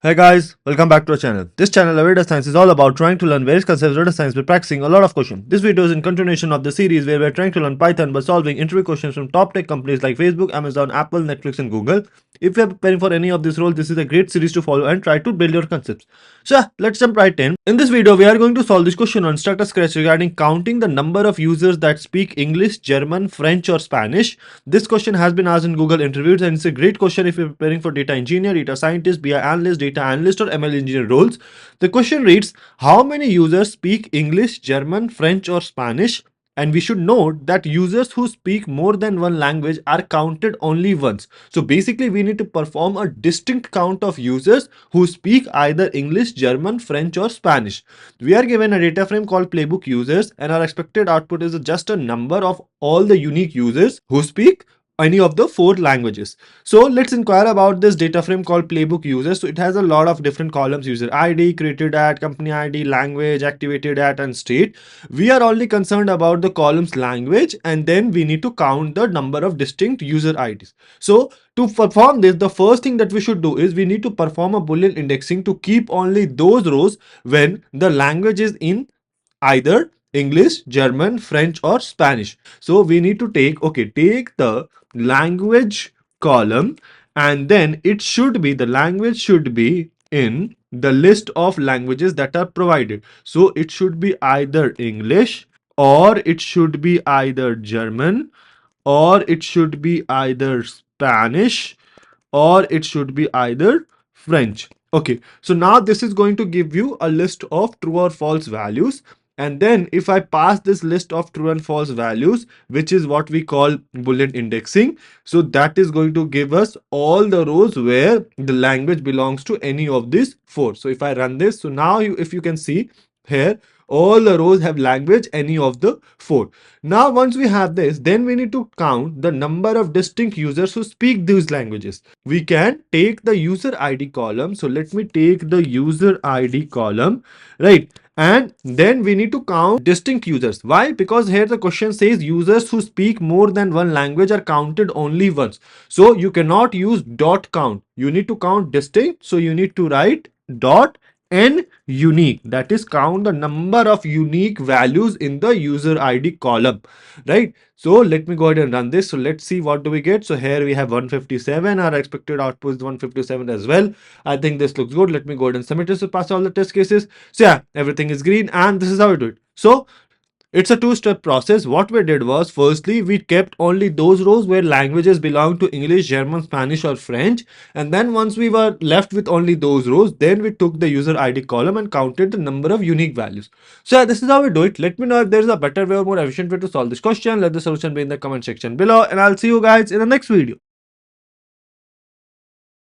Hey guys, welcome back to our channel. This channel, Data Science, is all about trying to learn various concepts of data science by practicing a lot of questions. This video is in continuation of the series where we're trying to learn Python by solving interview questions from top tech companies like Facebook, Amazon, Apple, Netflix, and Google. If you're preparing for any of these roles, this is a great series to follow and try to build your concepts. So let's jump right in. In this video, we are going to solve this question on start a scratch regarding counting the number of users that speak English, German, French, or Spanish. This question has been asked in Google interviews and it's a great question if you're preparing for data engineer, data scientist, BI analyst, data analyst, or ML engineer roles. The question reads, how many users speak English, German, French, or Spanish? And we should note that users who speak more than one language are counted only once. So basically, we need to perform a distinct count of users who speak either English, German, French, or Spanish. We are given a data frame called playbook users, and our expected output is just a number of all the unique users who speak any of the four languages. So let's inquire about this data frame called playbook users. So it has a lot of different columns: user ID, created at, company ID, language, activated at, and state. We are only concerned about the columns language, and then we need to count the number of distinct user IDs. So to perform this, the first thing that we should do is we need to perform a Boolean indexing to keep only those rows when the language is in either English, German, French, or Spanish. So we need to take the language column, and then the language should be in the list of languages that are provided. So it should be either English, or it should be either German, or it should be either Spanish, or it should be either French. Okay, so now this is going to give you a list of true or false values. And then if I pass this list of true and false values, which is what we call Boolean indexing, so that is going to give us all the rows where the language belongs to any of these four. So if I run this, so now if you can see here, all the rows have language any of the four. Now once we have this, then we need to count the number of distinct users who speak these languages. We can take the user ID column. So let me take the user ID column, right? And then we need to count distinct users. Why? Because here the question says users who speak more than one language are counted only once. So you cannot use dot count. You need to count distinct. So you need to write dot and unique, that is count the number of unique values in the user ID column, right? So let me go ahead and run this. So let's see what do we get. So here we have 157. Our expected output is 157 as well. I think this looks good. Let me go ahead and submit this to pass all the test cases. So yeah, everything is green, and this is how we do it. So it's a two-step process. What we did was, firstly, we kept only those rows where languages belong to English, German, Spanish, or French. And then once we were left with only those rows, then we took the user ID column and counted the number of unique values. So yeah, this is how we do it. Let me know if there is a better way or more efficient way to solve this question. Let the solution be in the comment section below, and I'll see you guys in the next video.